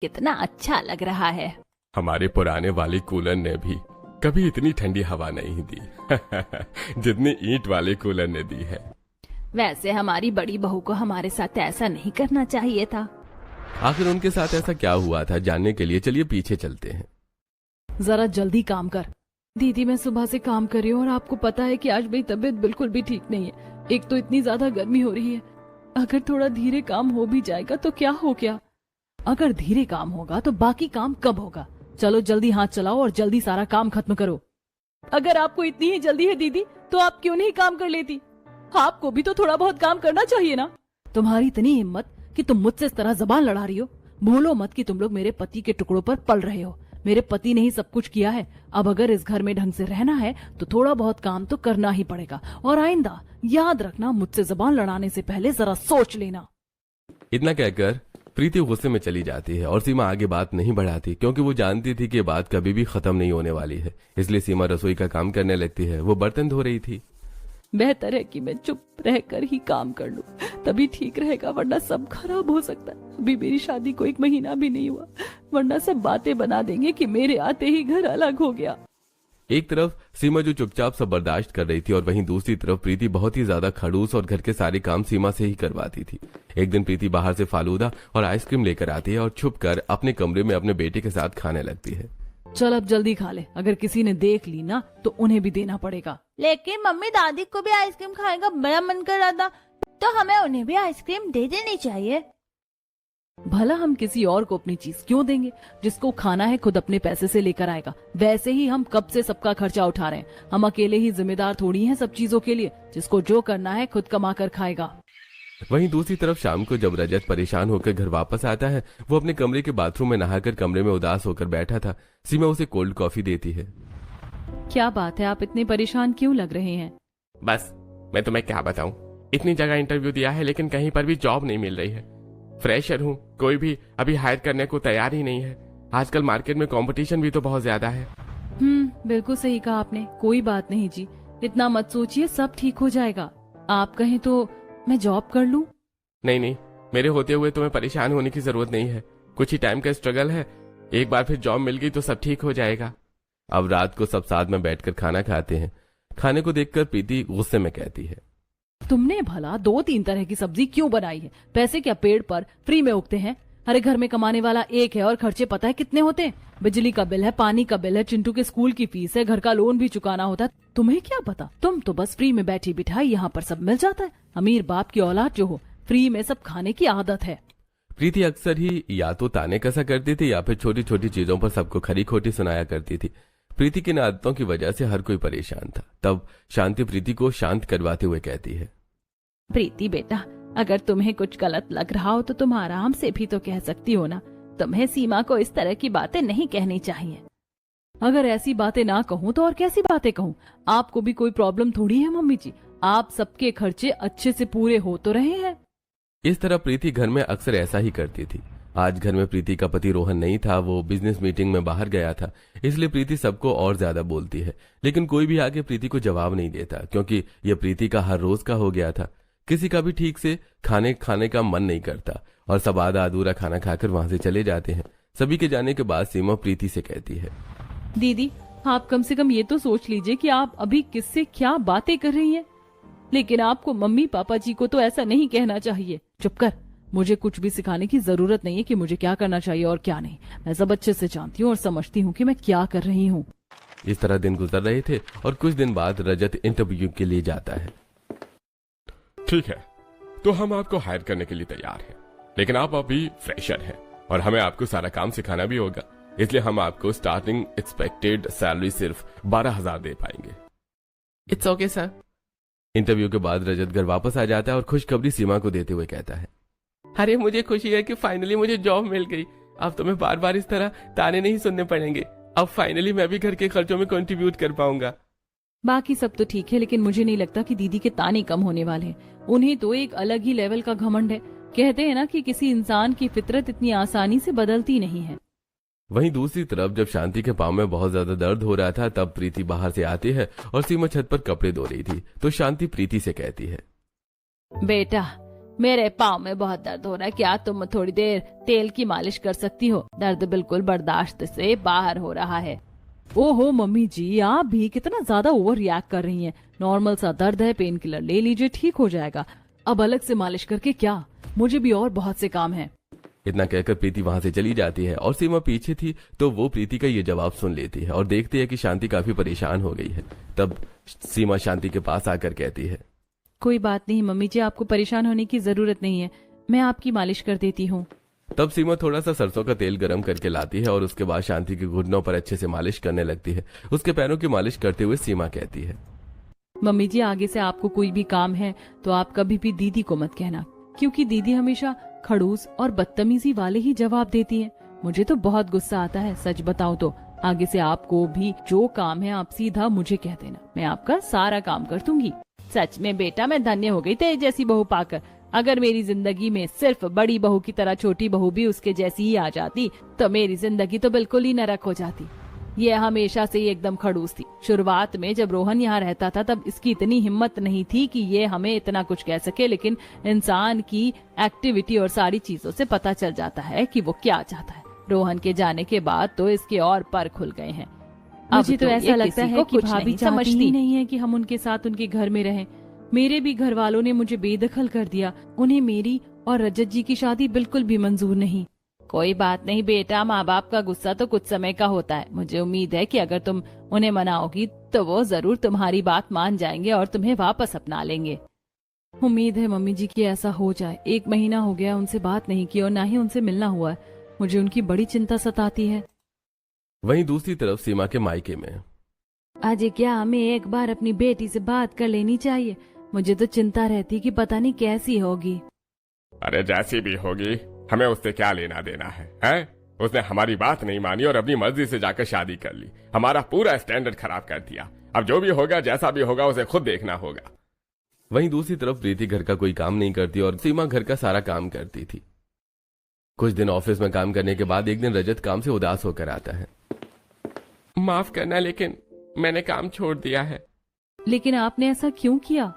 कितना अच्छा लग रहा है। हमारे पुराने वाले कूलर ने भी कभी इतनी ठंडी हवा नहीं दी जितनी ईंट वाले कूलर ने दी है। वैसे हमारी बड़ी बहू को हमारे साथ ऐसा नहीं करना चाहिए था। आखिर उनके साथ ऐसा क्या हुआ था, जानने के लिए चलिए पीछे चलते हैं। जरा जल्दी काम कर। दीदी मैं सुबह से काम कर रही हूँ और आपको पता है कि आज मेरी तबीयत बिल्कुल भी ठीक नहीं है। एक तो इतनी ज्यादा गर्मी हो रही है, अगर थोड़ा धीरे काम हो भी जाएगा तो क्या हो गया। अगर धीरे काम होगा तो बाकी काम कब होगा। चलो जल्दी हाथ चलाओ और जल्दी सारा काम खत्म करो। अगर आपको इतनी ही जल्दी है दीदी तो आप क्यों नहीं काम कर लेती। आपको भी तो थोड़ा बहुत काम करना चाहिए ना। तुम्हारी इतनी हिम्मत कि तुम मुझसे इस तरह जबान लड़ा रही हो। भूलो मत कि तुम लोग मेरे पति के टुकड़ों पर पल रहे हो। मेरे पति ने ही सब कुछ किया है। अब अगर इस घर में ढंग से रहना है तो थोड़ा बहुत काम तो करना ही पड़ेगा। और आइंदा याद रखना, मुझसे जबान लड़ाने से पहले जरा सोच लेना। इतना कहकर प्रीति गुस्से में चली जाती है और सीमा आगे बात नहीं बढ़ाती, क्योंकि वो जानती थी कि ये बात कभी भी खत्म नहीं होने वाली है। इसलिए सीमा रसोई का काम करने लगती है। वो बर्तन धो रही थी। बेहतर है कि मैं चुप रहकर ही काम कर लूं, तभी ठीक रहेगा, वरना सब खराब हो सकता है। अभी मेरी शादी को 1 महीना भी नहीं हुआ, वरना सब बातें बना देंगे कि मेरे आते ही घर अलग हो गया। एक तरफ सीमा जो चुपचाप सब बर्दाश्त कर रही थी और वहीं दूसरी तरफ प्रीति बहुत ही ज्यादा खड़ूस और घर के सारे काम सीमा से ही करवाती थी। एक दिन प्रीति बाहर से फालूदा और आइसक्रीम लेकर आती है और छुपकर अपने कमरे में अपने बेटे के साथ खाने लगती है। चल अब जल्दी खा ले, अगर किसी ने देख ली ना तो उन्हें भी देना पड़ेगा। लेकिन मम्मी दादी को भी आइसक्रीम खाने का बड़ा मन कर रहा था, तो हमें उन्हें भी आइसक्रीम दे देनी चाहिए। भला हम किसी और को अपनी चीज क्यों देंगे। जिसको खाना है खुद अपने पैसे से लेकर आएगा। वैसे ही हम कब से सबका खर्चा उठा रहे हैं। हम अकेले ही जिम्मेदार थोड़ी हैं सब चीजों के लिए। जिसको जो करना है खुद कमा कर खाएगा। वहीं दूसरी तरफ शाम को जब रजत परेशान होकर घर वापस आता है, वो अपने कमरे के बाथरूम में नहाकर कमरे में उदास होकर बैठा था। सीमा उसे कोल्ड कॉफी देती है। क्या बात है, आप इतने परेशान क्यों लग रहे हैं। बस मैं तुम्हें क्या बताऊं, इतनी जगह इंटरव्यू दिया है लेकिन कहीं पर भी जॉब नहीं मिल रही है। फ्रेशर हूँ, कोई भी अभी हायर करने को तैयार ही नहीं है। आजकल मार्केट में कंपटीशन भी तो बहुत ज्यादा है। बिल्कुल सही कहा आपने। कोई बात नहीं जी, इतना मत सोचिए, सब ठीक हो जाएगा। आप कहें तो मैं जॉब कर लूं? नहीं, मेरे होते हुए तुम्हें परेशान होने की जरूरत नहीं है। कुछ ही टाइम का स्ट्रगल है, एक बार फिर जॉब मिल गई तो सब ठीक हो जाएगा। अब रात को सब साथ में बैठकर खाना खाते हैं। खाने को देखकर प्रीति गुस्से में कहती है, तुमने भला 2-3 तरह की सब्जी क्यों बनाई है। पैसे क्या पेड़ पर फ्री में उगते हैं। हरे घर में कमाने वाला एक है और खर्चे पता है कितने होते हैं। बिजली का बिल है, पानी का बिल है, चिंटू के स्कूल की फीस है, घर का लोन भी चुकाना होता है। तुम्हें क्या पता, तुम तो बस फ्री में बैठी बिठाई यहाँ पर सब मिल जाता है। अमीर बाप की औलाद जो हो, फ्री में सब खाने की आदत है। प्रीति अक्सर ही या तो ताने कसा करती थी या फिर छोटी छोटी चीजों पर सबको खरी खोटी सुनाया करती थी। प्रीति की इन आदतों की वजह से हर कोई परेशान था। तब शांति प्रीति को शांत करवाते हुए कहती है, प्रीति बेटा, अगर तुम्हें कुछ गलत लग रहा हो तो तुम आराम से भी तो कह सकती हो ना। तुम्हें सीमा को इस तरह की बातें नहीं कहनी चाहिए। अगर ऐसी बातें ना कहूँ तो और कैसी बातें कहूँ। आपको भी कोई प्रॉब्लम थोड़ी है मम्मी जी। आप सबके खर्चे अच्छे से पूरे हो तो रहे हैं। इस तरह प्रीति घर में अक्सर ऐसा ही करती थी। आज घर में प्रीति का पति रोहन नहीं था, वो बिजनेस मीटिंग में बाहर गया था। इसलिए प्रीति सबको और ज्यादा बोलती है, लेकिन कोई भी आगे प्रीति को जवाब नहीं देता, क्योंकि यह प्रीति का हर रोज का हो गया था। किसी का भी ठीक से खाने का मन नहीं करता और सब आधा अधूरा खाना खाकर वहां से चले जाते हैं। सभी के जाने के बाद सीमा प्रीति से कहती है, दीदी आप कम से कम ये तो सोच लीजिए कि आप अभी किससे क्या बातें कर रही हैं। लेकिन आपको मम्मी पापा जी को तो ऐसा नहीं कहना चाहिए। चुप कर, मुझे कुछ भी सिखाने की जरूरत नहीं है कि मुझे क्या करना चाहिए और क्या नहीं। मैं सब अच्छे से जानती हूँ और समझती हूँ कि मैं क्या कर रही हूँ। इस तरह दिन गुजर रहे थे और कुछ दिन बाद रजत इंटरव्यू के लिए जाता है। ठीक है, तो हम आपको हायर करने के लिए तैयार हैं, लेकिन आप अभी फ्रेशर हैं और हमें आपको सारा काम सिखाना भी होगा। इसलिए हम आपको स्टार्टिंग एक्सपेक्टेड सैलरी सिर्फ 12,000 दे पाएंगे। It's okay sir. इंटरव्यू के बाद रजत घर वापस आ जाता है और खुशखबरी सीमा को देते हुए कहता है, अरे मुझे खुशी है कि फाइनली मुझे जॉब मिल गई। अब तुम्हें बार बार इस तरह ताने नहीं सुनने पड़ेंगे। अब फाइनली मैं भी घर के खर्चों में कंट्रीब्यूट कर पाऊंगा। बाकी सब तो ठीक है, लेकिन मुझे नहीं लगता कि दीदी के ताने कम होने वाले हैं। उन्हें तो एक अलग ही लेवल का घमंड है। कहते हैं ना कि किसी इंसान की फितरत इतनी आसानी से बदलती नहीं है। वहीं दूसरी तरफ जब शांति के पांव में बहुत ज्यादा दर्द हो रहा था, तब प्रीति बाहर से आती है और सीमा छत पर कपड़े धो रही थी। तो शांति प्रीति से कहती है, बेटा मेरे पाँव में बहुत दर्द हो रहा है, क्या तुम थोड़ी देर तेल की मालिश कर सकती हो? दर्द बिल्कुल बर्दाश्त से बाहर हो रहा है। ओहो मम्मी जी, आप भी कितना ज्यादा ओवर रिएक्ट कर रही हैं। नॉर्मल सा दर्द है, पेन किलर ले लीजिए, ठीक हो जाएगा। अब अलग से मालिश करके क्या, मुझे भी और बहुत से काम हैं। इतना कहकर प्रीति वहां से चली जाती है और सीमा पीछे थी तो वो प्रीति का ये जवाब सुन लेती है और देखती है कि शांति काफी परेशान हो गई है। तब सीमा शांति के पास आकर कहती है, कोई बात नहीं मम्मी जी, आपको परेशान होने की जरूरत नहीं है, मैं आपकी मालिश कर देती हूँ। तब सीमा थोड़ा सा सरसों का तेल गरम करके लाती है और उसके बाद शांति के घुटनों पर अच्छे से मालिश करने लगती है। उसके पैरों की मालिश करते हुए सीमा कहती है, मम्मी जी आगे से आपको कोई भी काम है तो आप कभी भी दीदी को मत कहना, क्योंकि दीदी हमेशा खड़ूस और बदतमीजी वाले ही जवाब देती है। मुझे तो बहुत गुस्सा आता है, सच बताऊं तो। आगे से आपको भी जो काम है आप सीधा मुझे कह देना, मैं आपका सारा काम कर दूंगी। सच में बेटा, मैं धन्य हो गई तेरे जैसी बहू पाकर। अगर मेरी जिंदगी में सिर्फ बड़ी बहू की तरह छोटी बहू भी उसके जैसी ही आ जाती तो मेरी जिंदगी तो बिल्कुल ही नरक हो जाती। ये हमेशा से ही एकदम खड़ूस थी। शुरुआत में जब रोहन यहाँ रहता था तब इसकी इतनी हिम्मत नहीं थी कि ये हमें इतना कुछ कह सके, लेकिन इंसान की एक्टिविटी और सारी चीजों से पता चल जाता है कि वो क्या चाहता है। रोहन के जाने के बाद तो इसके और पर खुल गए हैं। मुझे तो ऐसा लगता है कि भाभी समझती ही नहीं है कि हम उनके साथ उनके घर में रहें। मेरे भी घर वालों ने मुझे बेदखल कर दिया। उन्हें मेरी और रजत जी की शादी बिल्कुल भी मंजूर नहीं। कोई बात नहीं बेटा, माँ बाप का गुस्सा तो कुछ समय का होता है। मुझे उम्मीद है कि अगर तुम उन्हें मनाओगी तो वो जरूर तुम्हारी बात मान जाएंगे और तुम्हें वापस अपना लेंगे। उम्मीद है मम्मी जी की ऐसा हो जाए। 1 महीना हो गया उनसे बात नहीं की और ना ही उनसे मिलना हुआ है। मुझे उनकी बड़ी चिंता सताती है। वहीं दूसरी तरफ सीमा के मायके में, आज क्या हमें एक बार अपनी बेटी से बात कर लेनी चाहिए? मुझे तो चिंता रहती कि पता नहीं कैसी होगी। अरे जैसी भी होगी, हमें उससे क्या लेना देना है? उसने हमारी बात नहीं मानी और अपनी मर्जी से जाकर शादी कर ली। हमारा पूरा स्टैंडर्ड खराब कर दिया। अब जो भी होगा, जैसा भी होगा, उसे खुद देखना होगा। वहीं दूसरी तरफ प्रीति घर का कोई काम नहीं करती और सीमा घर का सारा काम करती थी। कुछ दिन ऑफिस में काम करने के बाद एक दिन रजत काम से उदास होकर आता है। माफ करना, लेकिन मैंने काम छोड़ दिया है। लेकिन आपने ऐसा क्यों किया?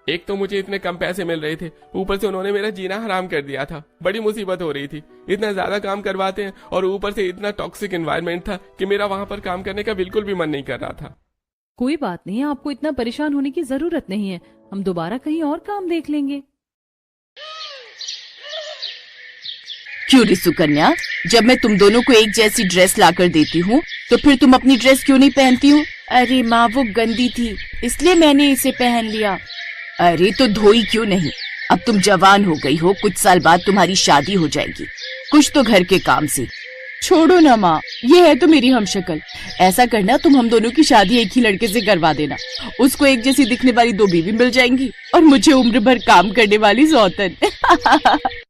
एक तो मुझे इतने कम पैसे मिल रहे थे, ऊपर से उन्होंने मेरा जीना हराम कर दिया था। बड़ी मुसीबत हो रही थी। इतना ज्यादा काम करवाते हैं और ऊपर से इतना टॉक्सिक एनवायरनमेंट था कि मेरा वहां पर काम करने का बिल्कुल भी मन नहीं कर रहा था। कोई बात नहीं, आपको इतना परेशान होने की जरूरत नहीं है। हम दोबारा कहीं और काम देख लेंगे। क्यों रे सुकन्या, जब मैं तुम दोनों को एक जैसी ड्रेस लाकर देती हूँ तो फिर तुम अपनी ड्रेस क्यों नहीं पहनती हो? अरे माँ, वो गंदी थी इसलिए मैंने इसे पहन लिया। अरे तो धोई क्यों नहीं? अब तुम जवान हो गई हो, कुछ साल बाद तुम्हारी शादी हो जाएगी। कुछ तो घर के काम से। छोड़ो ना माँ, ये है तो मेरी हमशक्ल। ऐसा करना, तुम हम दोनों की शादी एक ही लड़के से करवा देना। उसको एक जैसी दिखने वाली 2 बीवी मिल जाएंगी और मुझे उम्र भर काम करने वाली सौतन।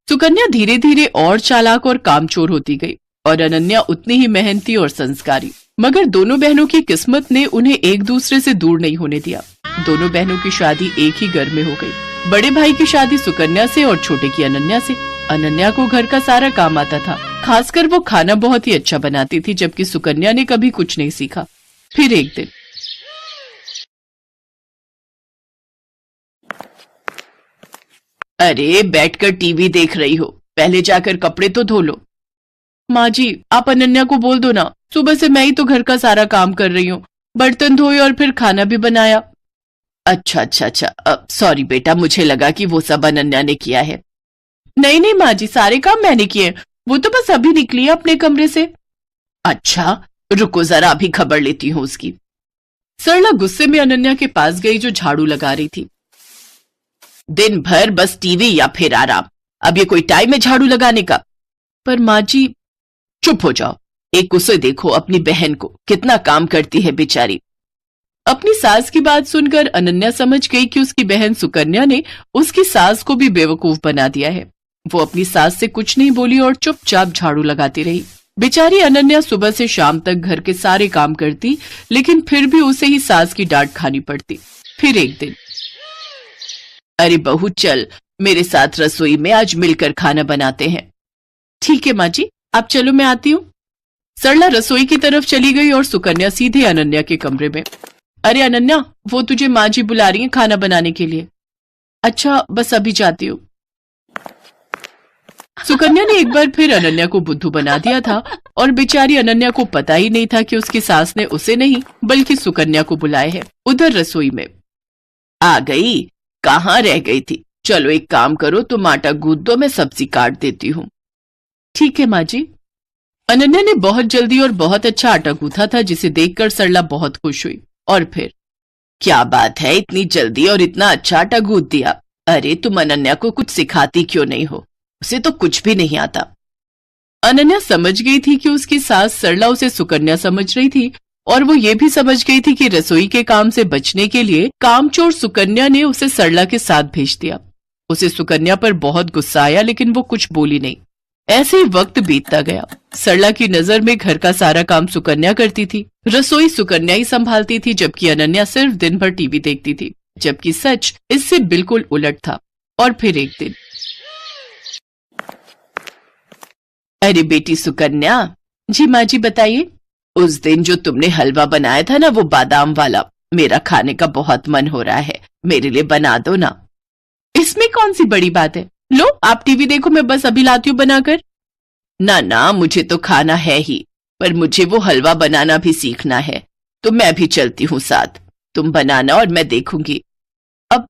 सुकन्या धीरे धीरे और चालाक और कामचोर होती गई और अनन्या उतनी ही मेहनती और संस्कारी। मगर दोनों बहनों की किस्मत ने उन्हें एक दूसरे से दूर नहीं होने दिया। दोनों बहनों की शादी एक ही घर में हो गई। बड़े भाई की शादी सुकन्या से और छोटे की अनन्या से। अनन्या को घर का सारा काम आता था, खासकर वो खाना बहुत ही अच्छा बनाती थी, जबकि सुकन्या ने कभी कुछ नहीं सीखा। फिर एक दिन, अरे बैठकर टीवी देख रही हो, पहले जाकर कपड़े तो धो लो। माँ जी, आप अनन्या को बोल दो ना, सुबह से मैं ही तो घर का सारा काम कर रही हूँ। बर्तन धोए और फिर खाना भी बनाया। अच्छा, सॉरी बेटा, मुझे लगा कि वो सब अनन्या ने किया है। नहीं माँ जी, सारे काम मैंने किए। वो तो बस अभी निकली है अपने कमरे से। अच्छा, रुको जरा, अभी खबर लेती हूँ उसकी। सरला गुस्से में अनन्या के पास गई जो झाड़ू लगा रही थी। दिन भर बस टीवी या फिर आराम, अब ये कोई टाइम है झाड़ू लगाने का? पर माँ जी, चुप हो जाओ। एक उसे देखो, अपनी बहन को, कितना काम करती है बेचारी। अपनी सास की बात सुनकर अनन्या समझ गई कि उसकी बहन सुकन्या ने उसकी सास को भी बेवकूफ बना दिया है। वो अपनी सास से कुछ नहीं बोली और चुपचाप झाड़ू लगाती रही। बेचारी अनन्या सुबह से शाम तक घर के सारे काम करती, लेकिन फिर भी उसे ही सास की डांट खानी पड़ती। फिर एक दिन, अरे बहू चल मेरे साथ रसोई में, आज मिलकर खाना बनाते हैं। ठीक है माँ जी, आप चलो, मैं आती हूँ। सरला रसोई की तरफ चली गई और सुकन्या सीधे अनन्या के कमरे में। अरे अनन्या, वो तुझे माँ जी बुला रही है खाना बनाने के लिए। अच्छा, बस अभी जाती हूँ। सुकन्या ने एक बार फिर अनन्या को बुद्धू बना दिया था और बेचारी अनन्या को पता ही नहीं था कि उसकी सास ने उसे नहीं बल्कि सुकन्या को बुलाए है। उधर रसोई में आ गई, कहाँ रह गई थी? चलो एक काम करो, तुम आटा गूंथ दो, मैं सब्जी काट देती हूँ। ठीक है माँ जी। अनन्या ने बहुत जल्दी और बहुत अच्छा आटा गूंथा था, जिसे देखकर सरला बहुत खुश हुई। और फिर क्या बात है, इतनी जल्दी और इतना अच्छा आटा गूंथ दिया। अरे तुम अनन्या को कुछ सिखाती क्यों नहीं हो? उसे तो कुछ भी नहीं आता। अनन्या समझ गई थी कि उसकी सास सरला उसे सुकन्या समझ रही थी और वो ये भी समझ गई थी कि रसोई के काम से बचने के लिए कामचोर सुकन्या ने उसे सरला के साथ भेज दिया। उसे सुकन्या पर बहुत गुस्सा आया, लेकिन वो कुछ बोली नहीं। ऐसे ही वक्त बीतता गया। सरला की नजर में घर का सारा काम सुकन्या करती थी, रसोई सुकन्या ही संभालती थी, जबकि अनन्या सिर्फ दिन भर टीवी देखती थी, जबकि सच इससे बिल्कुल उलट था। और फिर एक दिन, अरे बेटी सुकन्या। जी माँ जी बताइए। उस दिन जो तुमने हलवा बनाया था ना, वो बादाम वाला, मेरा खाने का बहुत मन हो रहा है, मेरे लिए बना दो ना। इसमें कौन सी बड़ी बात है, लो आप टीवी देखो, मैं बस अभी लाती हूँ बनाकर। ना ना, मुझे तो खाना है ही, पर मुझे वो हलवा बनाना भी सीखना है, तो मैं भी चलती हूँ साथ। तुम बनाना और मैं देखूंगी। अब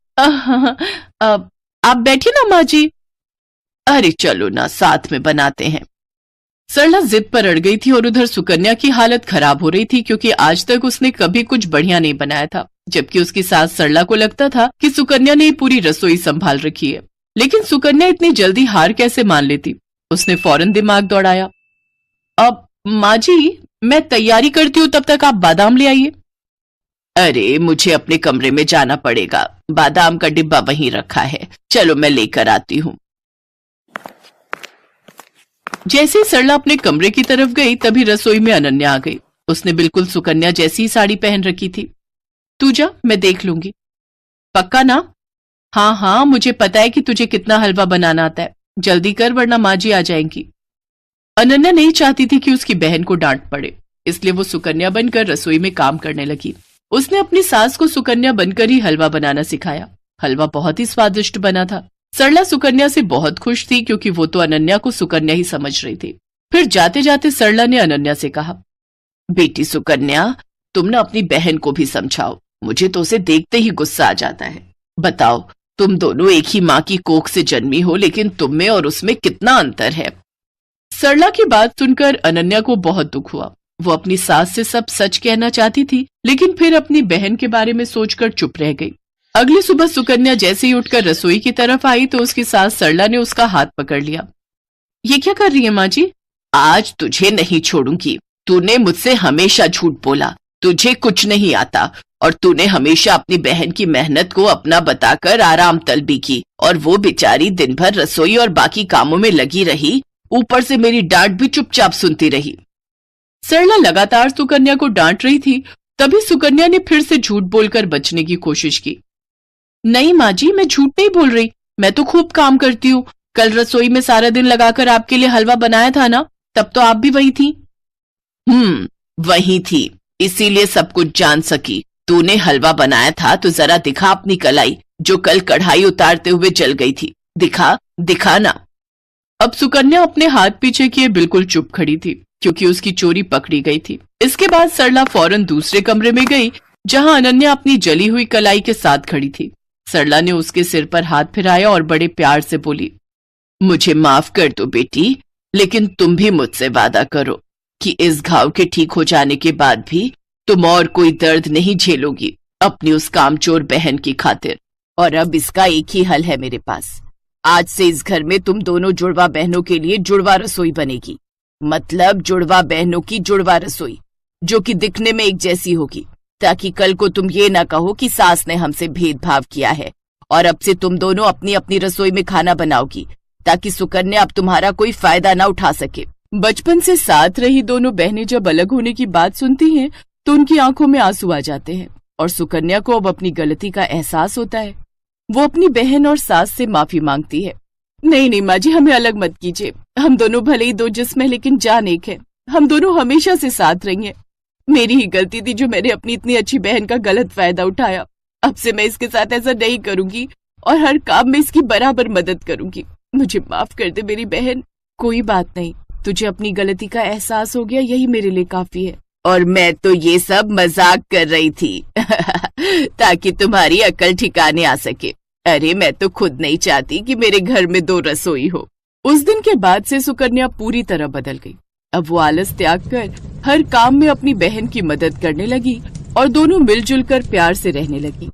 आप बैठिए ना माँ जी। अरे चलो ना, साथ में बनाते हैं। सरला जिद पर अड़ गई थी और उधर सुकन्या की हालत खराब हो रही थी, क्योंकि आज तक उसने कभी कुछ बढ़िया नहीं बनाया था, जबकि उसकी सास सरला को लगता था कि सुकन्या ने पूरी रसोई संभाल रखी है। लेकिन सुकन्या इतनी जल्दी हार कैसे मान लेती? उसने फौरन दिमाग दौड़ाया। अब माँ जी, मैं तैयारी करती हूँ, तब तक आप बादाम ले आइए। अरे मुझे अपने कमरे में जाना पड़ेगा, बादाम का डिब्बा वहीं रखा है, चलो मैं लेकर आती हूँ। जैसे ही सरला अपने कमरे की तरफ गई, तभी रसोई में अनन्या आ गई। उसने बिल्कुल सुकन्या जैसी ही साड़ी पहन रखी थी। तू जा, मैं देख लूंगी। पक्का ना? हाँ हाँ, मुझे पता है कि तुझे कितना हलवा बनाना आता है, जल्दी कर वरना माँ जी आ जाएंगी। अनन्या नहीं चाहती थी कि उसकी बहन को डांट पड़े, इसलिए वो सुकन्या बनकर रसोई में काम करने लगी। उसने अपनी सास को सुकन्या बनकर ही हलवा बनाना सिखाया। हलवा बहुत ही स्वादिष्ट बना था। सरला सुकन्या से बहुत खुश थी, क्योंकि वो तो अनन्या को सुकन्या ही समझ रही थी। फिर जाते जाते सरला ने अनन्या से कहा, बेटी सुकन्या, तुम ना अपनी बहन को भी समझाओ, मुझे तो उसे देखते ही गुस्सा आ जाता है। बताओ, तुम दोनों एक ही माँ की कोख से जन्मी हो, लेकिन तुम में और उसमें कितना अंतर है। सरला की बात सुनकर अनन्या को बहुत दुख हुआ। वो अपनी सास से सब सच कहना चाहती थी, लेकिन फिर अपनी बहन के बारे में सोचकर चुप रह गई। अगली सुबह सुकन्या जैसे ही उठकर रसोई की तरफ आई तो उसकी सास सरला ने उसका हाथ पकड़ लिया। ये क्या कर रही है माँ जी? आज तुझे नहीं छोड़ूंगी। तूने मुझसे हमेशा झूठ बोला, तुझे कुछ नहीं आता, और तूने हमेशा अपनी बहन की मेहनत को अपना बताकर आराम तलबी की, और वो बेचारी दिन भर रसोई और बाकी कामों में लगी रही, ऊपर से मेरी डांट भी चुपचाप सुनती रही। सरला लगातार सुकन्या को डांट रही थी, तभी सुकन्या ने फिर से झूठ बोलकर बचने की कोशिश की। नहीं माँ जी, मैं झूठ नहीं बोल रही, मैं तो खूब काम करती हूँ। कल रसोई में सारा दिन लगाकर आपके लिए हलवा बनाया था ना, तब तो आप भी वही थी। वही थी, इसीलिए सब कुछ जान सकी। तूने हलवा बनाया था तो जरा दिखा अपनी कलाई, जो कल कढ़ाई उतारते हुए जल गई थी। दिखा ना। अब सुकन्या अपने हाथ पीछे किए बिल्कुल चुप खड़ी थी, क्योंकि उसकी चोरी पकड़ी गई थी। इसके बाद सरला फौरन दूसरे कमरे में गई, जहां अनन्या अपनी जली हुई कलाई के साथ खड़ी थी। सरला ने उसके सिर पर हाथ फिराया और बड़े प्यार से बोली, मुझे माफ कर दो बेटी, लेकिन तुम भी मुझसे वादा करो कि इस घाव के ठीक हो जाने के बाद भी तुम और कोई दर्द नहीं झेलोगी अपनी उस कामचोर बहन की खातिर। और अब इसका एक ही हल है मेरे पास। आज से इस घर में तुम दोनों जुड़वा बहनों के लिए जुड़वा रसोई बनेगी, मतलब जुड़वा बहनों की जुड़वा रसोई, जो कि दिखने में एक जैसी होगी, ताकि कल को तुम ये ना कहो कि सास ने हमसे भेदभाव किया है। और अब से तुम दोनों अपनी अपनी रसोई में खाना बनाओगी, ताकि सुकन्या अब तुम्हारा कोई फायदा ना उठा सके। बचपन से साथ रही दोनों बहनें जब अलग होने की बात सुनती हैं, तो उनकी आंखों में आंसू आ जाते हैं, और सुकन्या को अब अपनी गलती का एहसास होता है। वो अपनी बहन और सास से माफी मांगती है। नहीं माँ जी, हमें अलग मत कीजिए। हम दोनों भले ही दो जिस्म है, लेकिन जान एक है। हम दोनों हमेशा से साथ रहेंगे। मेरी ही गलती थी जो मैंने अपनी इतनी अच्छी बहन का गलत फायदा उठाया। अब से मैं इसके साथ ऐसा नहीं करूंगी और हर काम में इसकी बराबर मदद करूंगी। मुझे माफ कर दे मेरी बहन। कोई बात नहीं, तुझे अपनी गलती का एहसास हो गया, यही मेरे लिए काफी है। और मैं तो ये सब मजाक कर रही थी ताकि तुम्हारी अकल ठिकाने आ सके। अरे मैं तो खुद नहीं चाहती कि मेरे घर में 2 रसोई हो। उस दिन के बाद से सुकन्या पूरी तरह बदल गई। अब वो आलस त्याग कर हर काम में अपनी बहन की मदद करने लगी और दोनों मिलजुल कर प्यार से रहने लगी।